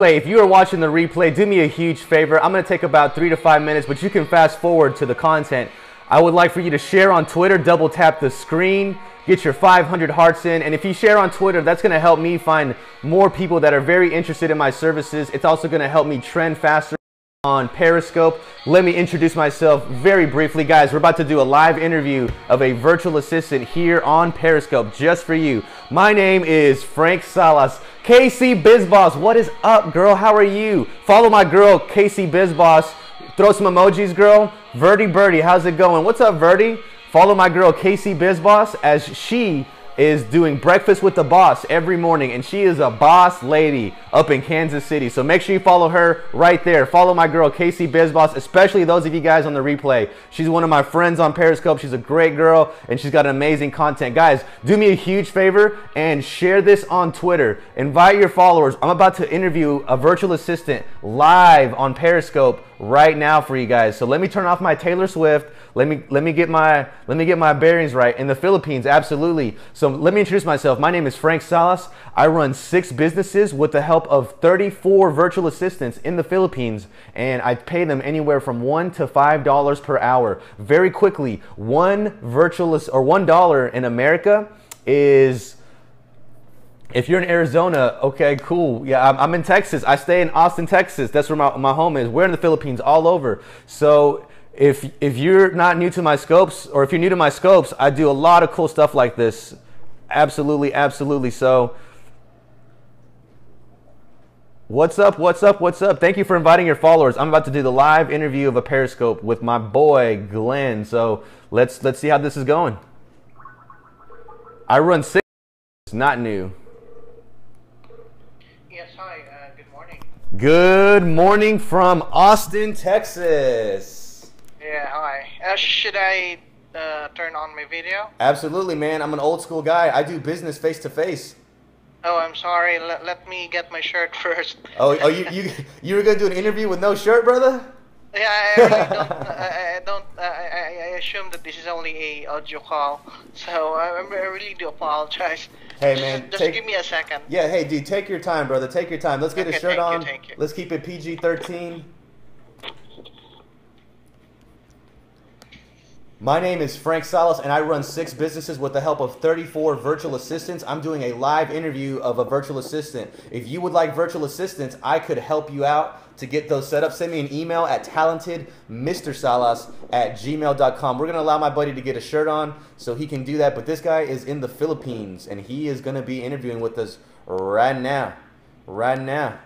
If you are watching the replay, do me a huge favor. I'm going to take about 3 to 5 minutes, but you can fast forward to the content. I would like for you to share on Twitter, double tap the screen, get your 500 hearts in, and if you share on Twitter, that's going to help me find more people that are very interested in my services. It's also going to help me trend faster on Periscope. Let me introduce myself very briefly. Guys, we're about to do a live interview of a virtual assistant here on Periscope just for you. My name is Frank Salas. Casey Bizboss, what is up, girl? How are you? Follow my girl, Casey Bizboss. Throw some emojis, girl. Verdi Birdie, how's it going? What's up, Verdi? Follow my girl, Casey Bizboss, as she is doing breakfast with the boss every morning, and she is a boss lady up in Kansas City. So make sure you follow her right there. Follow my girl Casey Bizboss, especially those of you guys on the replay. She's one of my friends on Periscope. She's a great girl and she's got amazing content. Guys, do me a huge favor and share this on Twitter. Invite your followers. I'm about to interview a virtual assistant live on Periscope right now for you guys. So let me turn off my Taylor Swift. Let me get my bearings right. In the Philippines, absolutely. So let me introduce myself. My name is Frank Salas. I run 6 businesses with the help of 34 virtual assistants in the Philippines, and I pay them anywhere from $1 to $5 per hour. Very quickly, $1 in America is, if you're in Arizona, okay, cool. Yeah, I'm in Texas. I stay in Austin, Texas. That's where my home is. We're in the Philippines all over. So if you're not new to my scopes, or if you're new to my scopes, I do a lot of cool stuff like this. Absolutely, absolutely. So what's up, what's up, what's up? Thank you for inviting your followers. I'm about to do the live interview of a Periscope with my boy, Glenn. So let's see how this is going. I run 6, not new. Yes, hi, good morning. Good morning from Austin, Texas. Yeah, hi. Should I turn on my video? Absolutely, man. I'm an old school guy. I do business face to face. Oh, I'm sorry. Let me get my shirt first. Oh, you were gonna do an interview with no shirt, brother? Yeah, I really don't. I assume that this is only a audio call, so I really do apologize. Hey, man. Just give me a second. Yeah, hey, dude, take your time, brother. Take your time. Let's get a shirt on. Thank you. Let's keep it PG-13. My name is Frank Salas, and I run 6 businesses with the help of 34 virtual assistants. I'm doing a live interview of a virtual assistant. If you would like virtual assistants, I could help you out to get those set up. Send me an email at talentedmrsalas@gmail.com. We're going to allow my buddy to get a shirt on so he can do that, but this guy is in the Philippines, and he is going to be interviewing with us right now. Right now.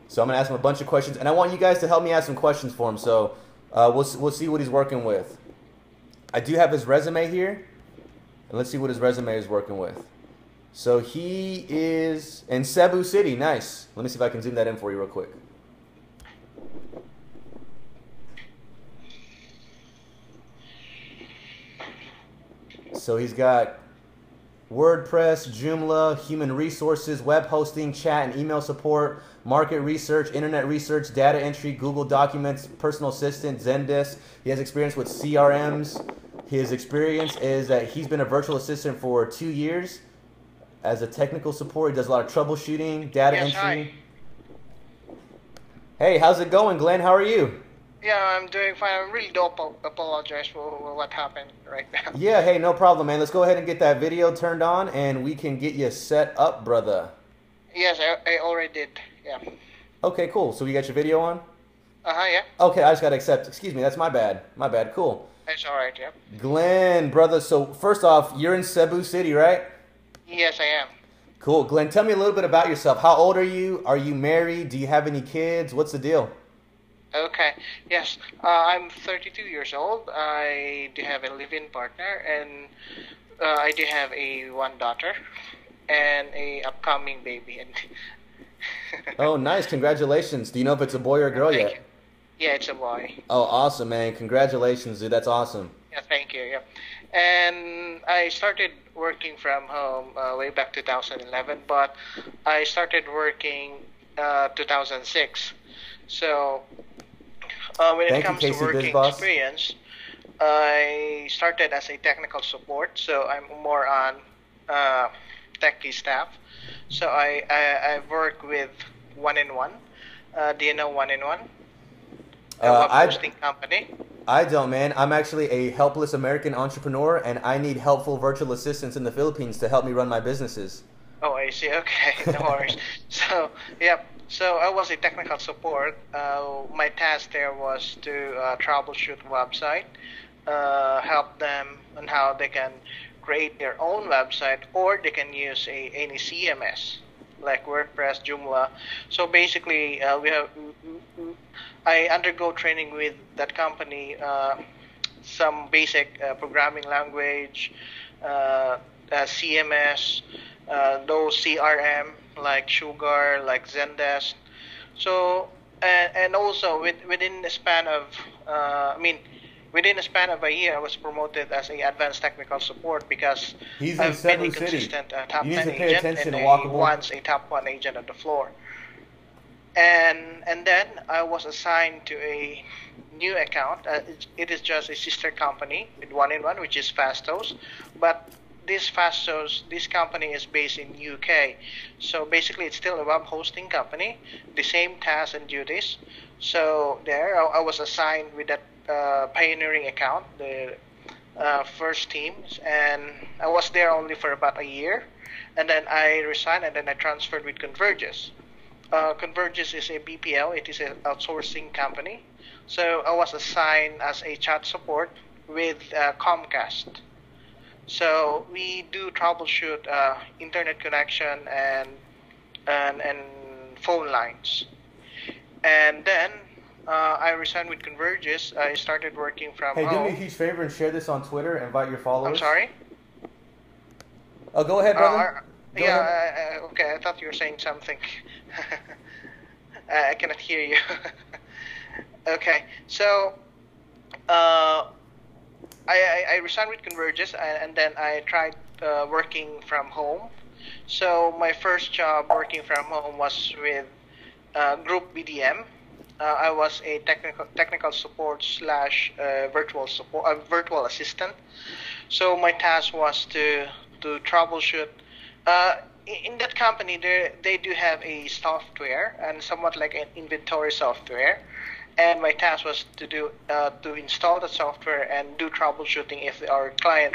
So I'm going to ask him a bunch of questions, and I want you guys to help me ask some questions for him. So we'll see what he's working with. I do have his resume here, and let's see what his resume is working with. So he is in Cebu City. Nice. Let me see if I can zoom that in for you real quick. So he's got WordPress, Joomla, human resources, web hosting, chat and email support, market research, internet research, data entry, Google Documents, personal assistant, Zendesk. He has experience with CRMs. His experience is that he's been a virtual assistant for 2 years as a technical support. He does a lot of troubleshooting, data entry. Hi. Hey, how's it going, Glenn? How are you? Yeah, I'm doing fine. I really do apologize for what happened right now. Yeah, hey, no problem, man. Let's go ahead and get that video turned on, and we can get you set up, brother. Yes, I already did. Yeah. Okay, cool. So you got your video on? Yeah. Okay, I just got to accept. Excuse me, that's my bad. My bad. Cool. It's alright, yeah. Glenn, brother, so first off, you're in Cebu City, right? Yes, I am. Cool. Glenn, tell me a little bit about yourself. How old are you? Are you married? Do you have any kids? What's the deal? Okay. Yes, I'm 32 years old. I do have a live-in partner, and I do have one daughter and a upcoming baby. And Oh, nice. Congratulations. Do you know if it's a boy or a girl Thank yet? you. Yeah, it's a boy. Oh, awesome, man. Congratulations, dude. That's awesome. Yeah, thank you. Yeah, and I started working from home way back 2011, but I started working 2006. So when it Thank you, comes to Casey working Bizboss. experience, I started as a technical support. So I'm more on techie staff. So I work with One in One. Do you know One in One? A web I hosting company. I don't, man. I'm actually a helpless American entrepreneur, and I need helpful virtual assistants in the Philippines to help me run my businesses. Oh, I see. Okay, no worries. So, yep. So I was a technical support. My task there was to troubleshoot website, help them on how they can create their own website, or they can use any CMS like WordPress, Joomla. So basically, I undergo training with that company, some basic programming language, CMS, those CRM like Sugar, like Zendesk. So and also within the span of, within a span of a year, I was promoted as a advanced technical support because He's in I've been a Cebu City. consistent top You need 10 to pay agent attention and to a Walkable. once a top 1 agent on the floor. And then I was assigned to a new account. It is just a sister company with One in One, which is Fastos, but this company is based in UK. So basically, it's still a web hosting company, the same tasks and duties. So there, I was assigned with that pioneering account, the first teams, and I was there only for about a year, and then I resigned, and then I transferred with Convergys. Convergys is a BPL. It is an outsourcing company. So I was assigned as a chat support with Comcast. So we do troubleshoot internet connection and phone lines. And then I resigned with Convergys. I started working from Hey, do me a home. huge favor and share this on Twitter. Invite your I'm followers. sorry. Oh, go ahead, brother. Go Yeah. ahead. Okay. I thought you were saying something. I cannot hear you. Okay. So uh, I resigned with Convergys, and then I tried working from home. So my first job working from home was with Group BDM. I was a technical support slash virtual assistant. So my task was to troubleshoot. In that company, they do have a software and somewhat like an inventory software. And my task was to install the software and do troubleshooting if our client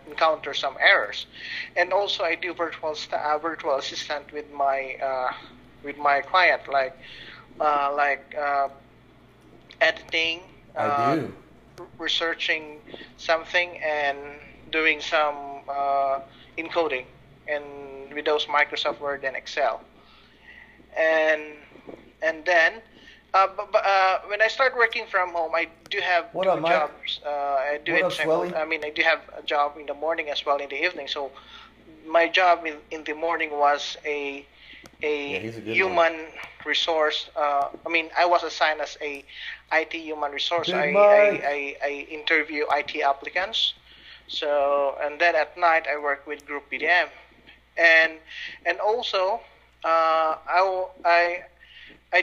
encounters some errors. And also I do virtual assistant with my client, like editing, I do. researching something, and doing some encoding and with those Microsoft Word and Excel. And then when I start working from home, I do have What two up, Mike? jobs. I do What it up, Swelly? I do have a job in the morning as well in the evening. So my job in the morning was a he's a good human resource. I was assigned as a IT human resource. Big Mike. I interview IT applicants. So, and then at night I work with Group BDM, and also I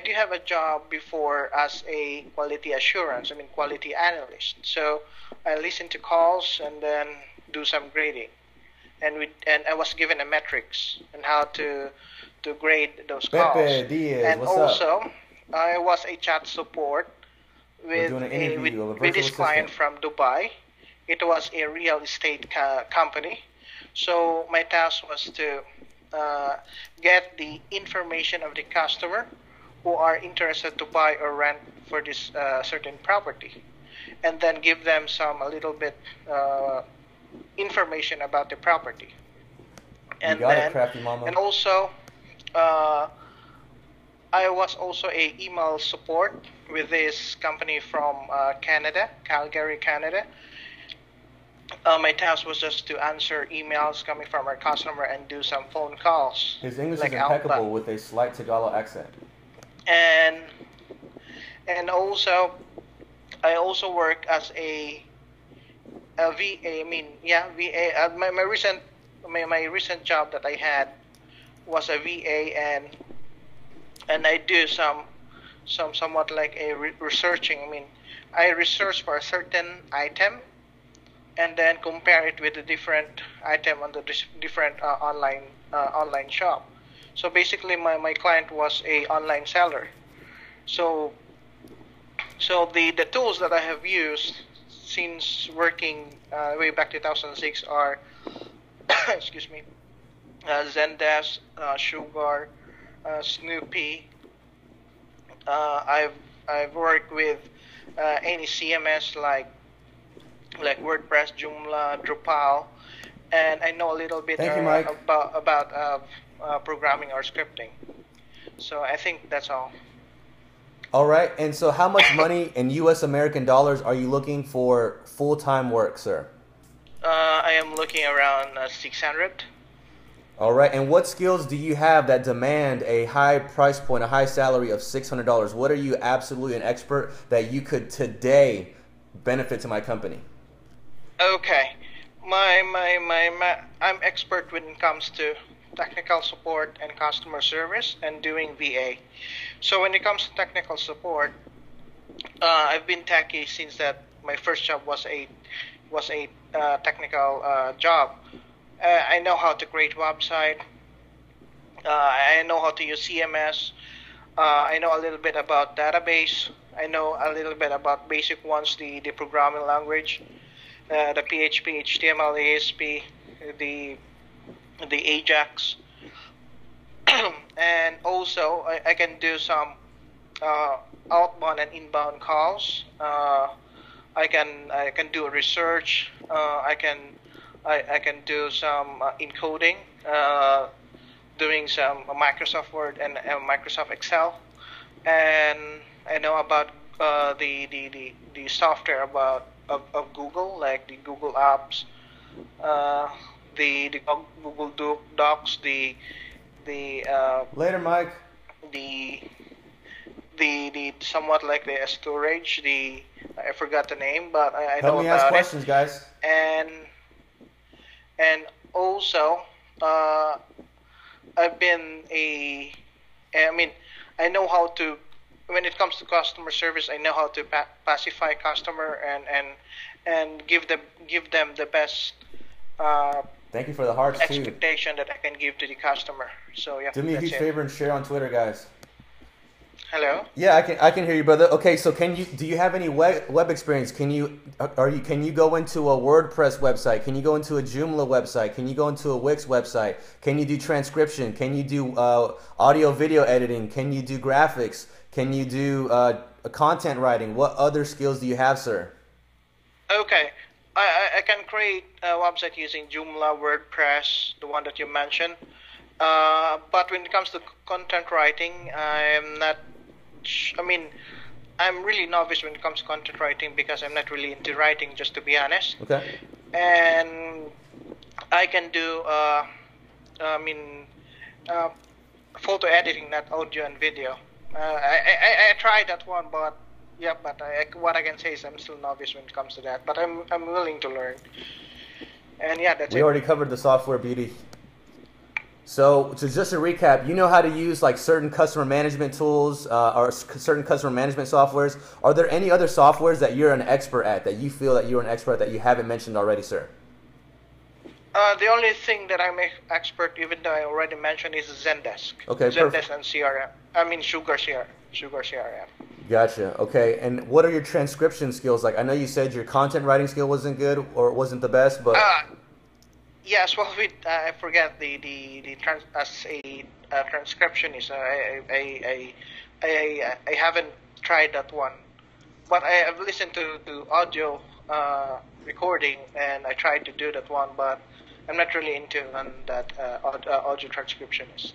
do have a job before as a quality assurance. Quality analyst. So I listen to calls and then do some grading, and I was given a metrics and how to grade those calls. Pepe Diaz, And what's up? also I was a chat support We're with doing an interview of a with virtual this client assistant. from Dubai. It was a real estate company. So my task was to get the information of the customer who are interested to buy or rent for this certain property, and then give them a little bit information about the property. You got it, crafty mama. And also, uh, I was also a email support with this company from Canada, Calgary, Canada. My task was just to answer emails coming from our customer and do some phone calls. His English like is impeccable outbound. with a slight Tagalog accent. And also, I also work as a VA. VA. My recent job that I had was a VA, and I do somewhat like a researching. I research for a certain item, and then compare it with a different item on the different online shop. So basically, my client was a online seller. So the tools that I have used since working way back 2006 are excuse me, Zendesk, Sugar, Snoopy. I've worked with any CMS like WordPress, Joomla, Drupal, and I know a little bit Thank you, Mike. about programming or scripting. So I think that's all. All right. And so how much money in US American dollars are you looking for full-time work, sir? I am looking around 600. All right. And what skills do you have that demand a high price point, a high salary of $600? What are you absolutely an expert that you could today benefit to my company? Okay. I'm expert when it comes to technical support and customer service and doing VA. So when it comes to technical support, I've been techie since that my first job was a technical job. I know how to create website. I know how to use CMS. I know a little bit about database. I know a little bit about basic ones, the programming language, the PHP, HTML, ASP, the Ajax, and also I can do some outbound and inbound calls. I can do research. I can do some encoding, doing some Microsoft Word and Microsoft Excel, and I know about the software of Google, like the Google Apps, the Google Docs, the Later, Mike. the somewhat like the storage, I forgot the name, but I Help know me ask about questions, guys. and also I've been I know how to, when it comes to customer service, I know how to pacify customer and give them the best Thank you for the hearts, too. expectation that I can give to the customer. So yeah, Do me a that's huge it. favor and share on Twitter, guys. Hello. Yeah, I can hear you, brother. Okay, so do you have any web experience? Can you go into a WordPress website? Can you go into a Joomla website? Can you go into a Wix website? Can you do transcription? Can you do audio video editing? Can you do graphics? Can you do content writing? What other skills do you have, sir? Okay, I can create a website using Joomla, WordPress, the one that you mentioned. But when it comes to content writing, I'm really novice when it comes to content writing because I'm not really into writing, just to be honest. Okay. And I can do, photo editing, not audio and video. I tried that one, but yeah, what I can say is I'm still novice when it comes to that. But I'm willing to learn. And yeah, that's it. We already covered the software, beauty. So just to recap, you know how to use like certain customer management tools or certain customer management softwares. Are there any other softwares that you're an expert at, that you feel that you're an expert at, that you haven't mentioned already, sir? The only thing that I'm an expert, even though I already mentioned, is Zendesk. Okay, Zendesk perfect. and CRM. I mean Sugar CRM. Gotcha. Okay, and what are your transcription skills like? I know you said your content writing skill wasn't good or wasn't the best, but Yes, well, I forget the as a transcriptionist. I haven't tried that one, but I have listened to audio recording, and I tried to do that one, but I'm not really into that audio transcriptionist.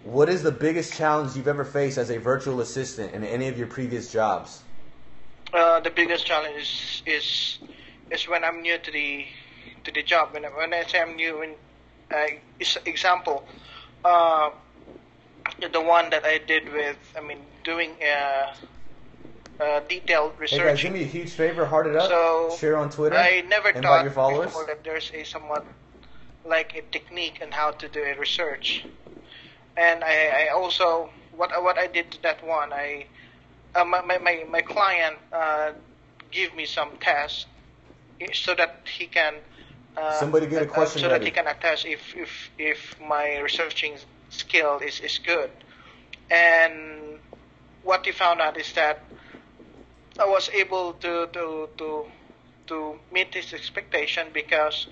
what is the biggest challenge you've ever faced as a virtual assistant in any of your previous jobs? The biggest challenge is when I'm new to the job. When I say I'm new, example, the one that I did with, doing detailed research. Hey guys, do me a huge favor, heart it up, So share on Twitter, I never invite thought your followers. before that there's a somewhat like a technique on how to do a research. And I also what I did to that one, my client gave me some tests, so that he can Somebody get a question so that ready. he can attest if my researching skill is good. And what he found out is that I was able to meet his expectation because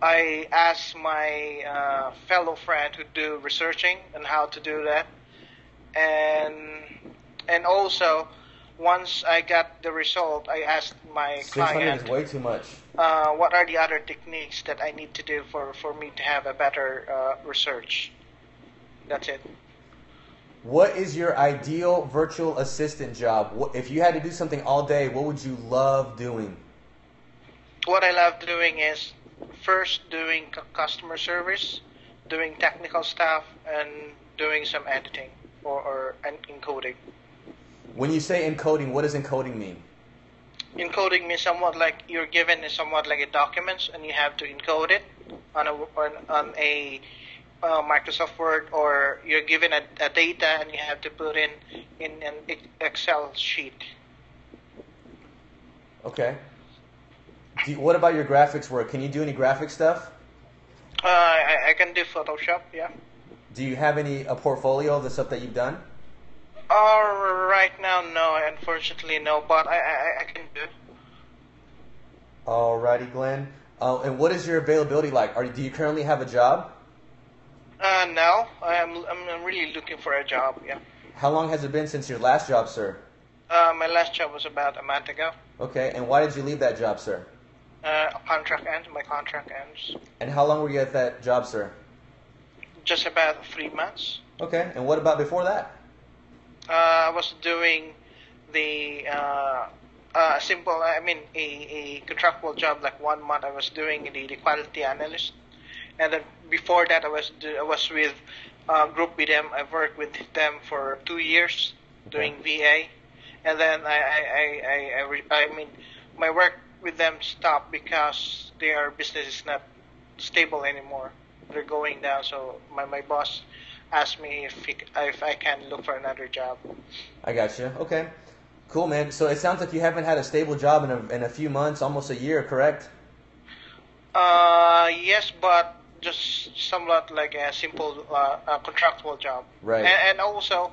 I asked my fellow friend who do researching and how to do that, and also once I got the result, I asked my 600 client is way too much. what are the other techniques that I need to do for me to have a better research. That's it. What is your ideal virtual assistant job? If you had to do something all day, what would you love doing? What I love doing is first doing customer service, doing technical stuff, and doing some editing or encoding. When you say encoding, what does encoding mean? Encoding means somewhat like you're given somewhat like a documents and you have to encode it on a Microsoft Word, or you're given a data and you have to put in an Excel sheet. Okay. What about your graphics work? Can you do any graphic stuff? I can do Photoshop, yeah. Do you have a portfolio of the stuff that you've done? Right now, no. Unfortunately, no. But I can do. Alrighty, Glenn. And what is your availability like? Do you currently have a job? No. I'm really looking for a job. Yeah. How long has it been since your last job, sir? My last job was about a month ago. Okay. And why did you leave that job, sir? Contract ends. My contract ends. And how long were you at that job, sir? Just about 3 months. Okay. And what about before that? I was doing the simple. I mean, a contractual job. Like 1 month, I was doing the quality analyst, and then before that, I was with Group BDM. I worked with them for 2 years doing VA, and then I mean, my work with them stopped because their business is not stable anymore. They're going down. So my boss asked me if I can look for another job. I got you. Okay. Cool, man. So it sounds like you haven't had a stable job in a few months, almost a year, correct? Yes, but just somewhat like a simple contractual job. Right. And also,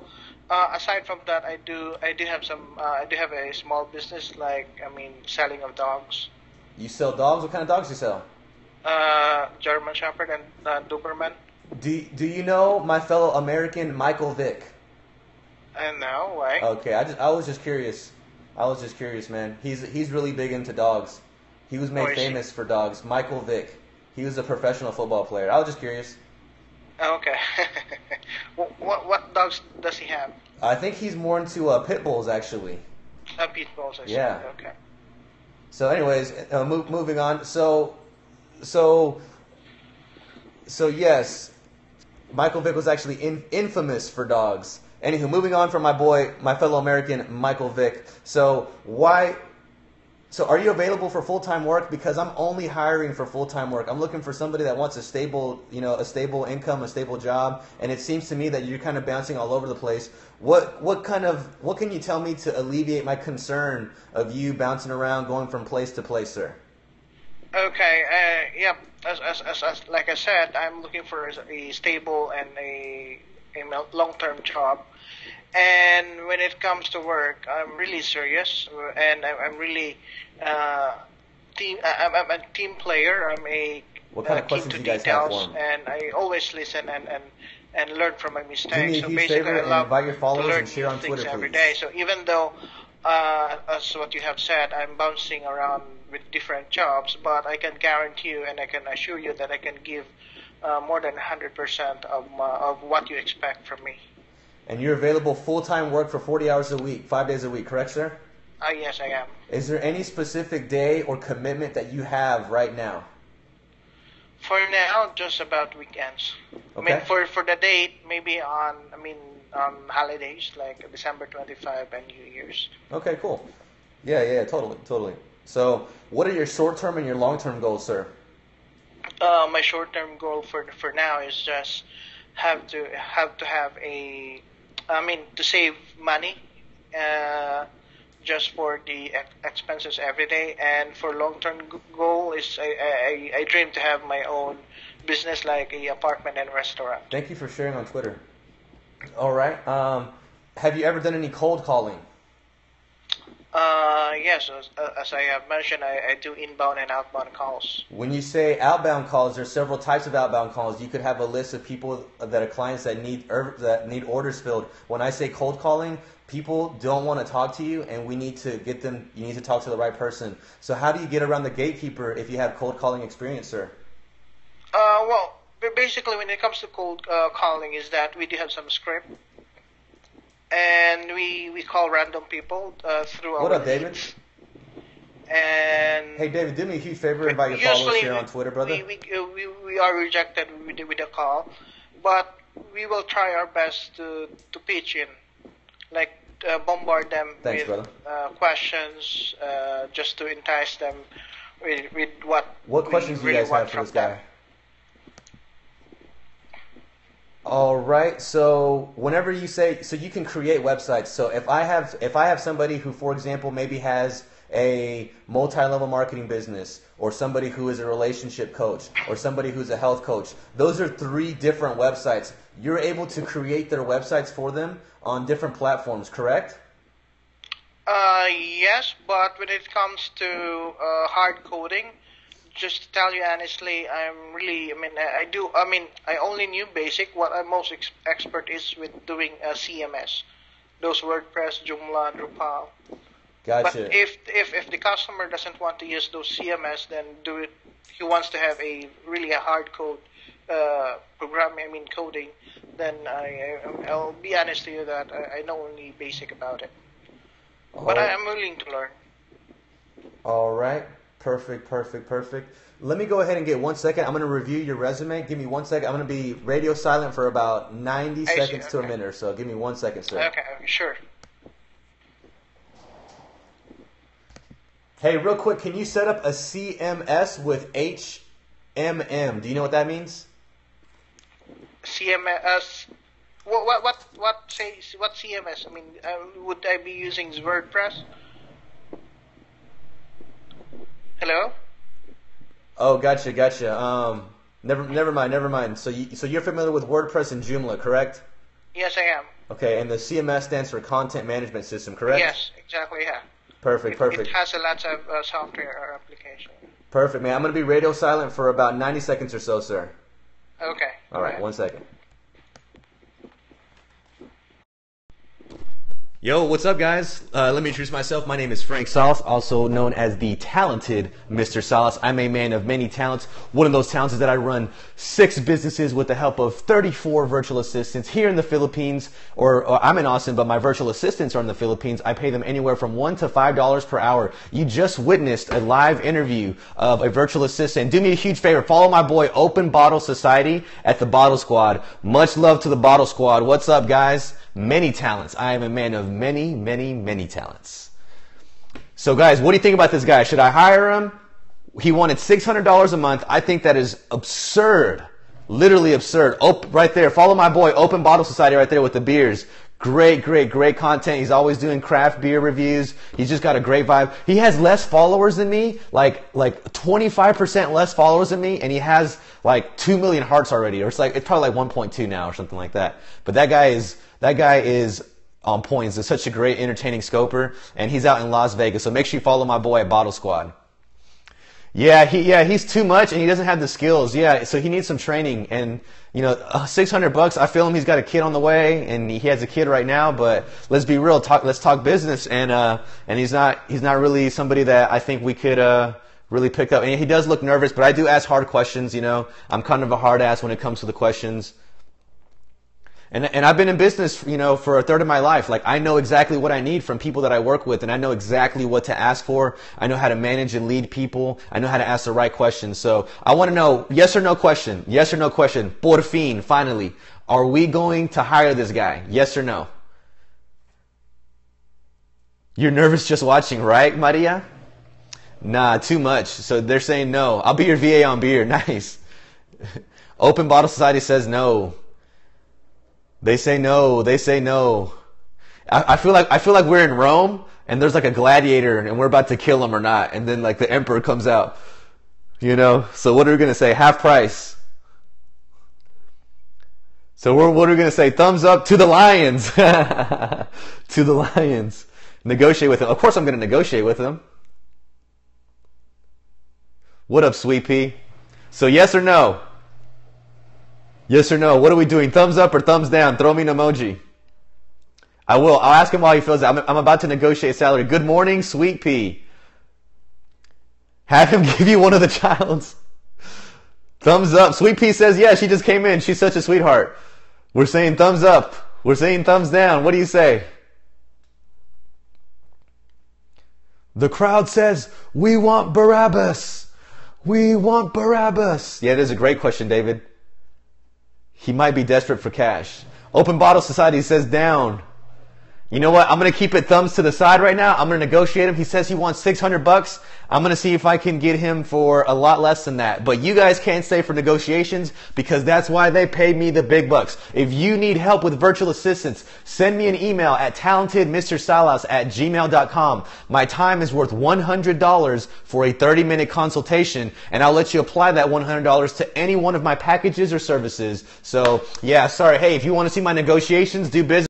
aside from that, I do have a small business, like selling of dogs. You sell dogs? What kind of dogs do you sell? German Shepherd and Doberman. Do you know my fellow American Michael Vick? No, why? Okay, I was just curious. Man. He's really big into dogs. He was made famous for dogs. Michael Vick. He was a professional football player. I was just curious. Okay. What dogs does he have? I think he's more into pit bulls, actually. Pit bulls, I see. Yeah. Okay. So, anyways, moving on. So yes, Michael Vick was actually infamous for dogs. Anywho, moving on from my fellow American Michael Vick. So are you available for full-time work? Because I'm only hiring for full-time work. I'm looking for somebody that wants a stable income, a stable job. And it seems to me that you're kind of bouncing all over the place. What can you tell me to alleviate my concern of you bouncing around, going from place to place, sir? Okay. Yeah. As like I said, I'm looking for a stable and a long-term job. And when it comes to work, I'm really serious, and I'm really I'm a team player. I'm a what kind of keen questions to do you guys have details, for him? and I always listen and learn from my mistakes. Do me a so huge basically, favor I and love invite your to followers learn and share on new things Twitter, every please. day. So even though, as what you have said, I'm bouncing around with different jobs, but I can guarantee you and I can assure you that I can give more than 100% of what you expect from me. And you're available full-time work for 40 hours a week, 5 days a week, correct, sir? Yes, I am. Is there any specific day or commitment that you have right now? For now, just about weekends. Okay. I mean, for the date, maybe on holidays like December 25 and New Year's. Okay, cool. Yeah, totally. So, what are your short-term and your long-term goals, sir? My short-term goal for now is just have to have to save money, just for the expenses every day. And for long-term goal is I dream to have my own business like a apartment and restaurant. Thank you for sharing on Twitter. All right. Have you ever done any cold calling? Yes, as I have mentioned, I do inbound and outbound calls. When you say outbound calls, there's several types of outbound calls. You could have a list of people that are clients that need orders filled. When I say cold calling, people don't want to talk to you, and we need to get them. You need to talk to the right person. So how do you get around the gatekeeper if you have cold calling experience, sir? Well, basically, when it comes to cold calling, is that we do have some script, and we call random people through our What up, David? leads. And hey, David, do me a huge favor and invite your followers here on Twitter, brother. We are rejected with a call, but we will try our best to pitch in, like bombard them Thanks, with questions, just to entice them with what questions do you really guys want have for from this guy? them. All right. So whenever you say, so you can create websites. So if I have somebody who, for example, maybe has a multi-level marketing business, or somebody who is a relationship coach, or somebody who's a health coach, those are 3 different websites. You're able to create their websites for them on different platforms, correct? Yes, but when it comes to hard coding, just to tell you honestly, I only knew basic. What I'm most expert is with doing CMS, those WordPress, Joomla, Drupal. Gotcha. But if the customer doesn't want to use those CMS, then he wants to have a hard code programming, coding, then I'll be honest to you that I know only basic about it. But I am willing to learn. All right. Perfect. Let me go ahead and get 1 second. I'm going to review your resume. Give me 1 second. I'm going to be radio silent for about 90 seconds to a minute or so. Give me 1 second, sir. Okay, sure. Hey, real quick, can you set up a CMS with HMM? Do you know what that means? CMS. What CMS? I mean, would I be using WordPress? Hello? Oh, gotcha. Never mind. So you're familiar with WordPress and Joomla, correct? Yes, I am. Okay, and the CMS stands for Content Management System, correct? Yes, exactly. Yeah. Perfect. It has a lot of software or application. Perfect, man. I'm going to be radio silent for about 90 seconds or so, sir. Okay. All right, 1 second. Yo, what's up, guys? Let me introduce myself. My name is Frank Salas, also known as the talented Mr. Salas. I'm a man of many talents. One of those talents is that I run 6 businesses with the help of 34 virtual assistants here in the Philippines, or I'm in Austin, but my virtual assistants are in the Philippines. I pay them anywhere from $1 to $5 per hour. You just witnessed a live interview of a virtual assistant. Do me a huge favor. Follow my boy Open Bottle Society at the Bottle Squad. Much love to the Bottle Squad. What's up, guys? Many talents. I am a man of many talents. So guys, what do you think about this guy? Should I hire him? He wanted $600 a month. I think that is absurd. Literally absurd. Right there. Follow my boy, Open Bottle Society, right there with the beers. Great content. He's always doing craft beer reviews. He's just got a great vibe. He has less followers than me, like 25% less followers than me, and he has like 2 million hearts already, or it's probably like 1.2 now or something like that. But that guy is on point. He's such a great, entertaining scoper, and he's out in Las Vegas. So make sure you follow my boy at Bottle Squad. He's too much, and he doesn't have the skills. Yeah, so he needs some training. And $600. I feel him. He's got a kid on the way, and he has a kid right now. But let's be real. Let's talk business. And he's not really somebody that I think we could really pick up. And he does look nervous, but I do ask hard questions. I'm kind of a hard ass when it comes to the questions. And I've been in business, for a third of my life. Like, I know exactly what I need from people that I work with, and I know exactly what to ask for. I know how to manage and lead people. I know how to ask the right questions. So I want to know, yes or no question. Yes or no question. Por fin, finally. Are we going to hire this guy? Yes or no? You're nervous just watching, right, Maria? Nah, too much. So they're saying no. I'll be your VA on beer. Nice. Open Bottle Society says no. They say no. I feel like we're in Rome. and there's like a gladiator and we're about to kill him or not, and then like the emperor comes out, you know? So what are we going to say? Half price. So what are we going to say? Thumbs up to the lions. To the lions. Negotiate with them. Of course I'm going to negotiate with them. What up, Sweet Pea? So yes or no? Yes or no? What are we doing? Thumbs up or thumbs down? Throw me an emoji. I will. I'll ask him while he fills it. I'm about to negotiate salary. Good morning, Sweet Pea. Have him give you one of the childs. Thumbs up. Sweet Pea says yes. She just came in. She's such a sweetheart. We're saying thumbs up. We're saying thumbs down. What do you say? The crowd says, we want Barabbas. We want Barabbas. Yeah, it is a great question, David. He might be desperate for cash. Open Bottle Society says down. You know what? I'm going to keep it thumbs to the side right now. I'm going to negotiate him. He says he wants $600. I'm going to see if I can get him for a lot less than that. But you guys can't stay for negotiations because that's why they pay me the big bucks. If you need help with virtual assistants, send me an email at talentedmrsalas@gmail.com. My time is worth $100 for a 30-minute consultation, and I'll let you apply that $100 to any one of my packages or services. So, yeah, sorry. Hey, if you want to see my negotiations, do business.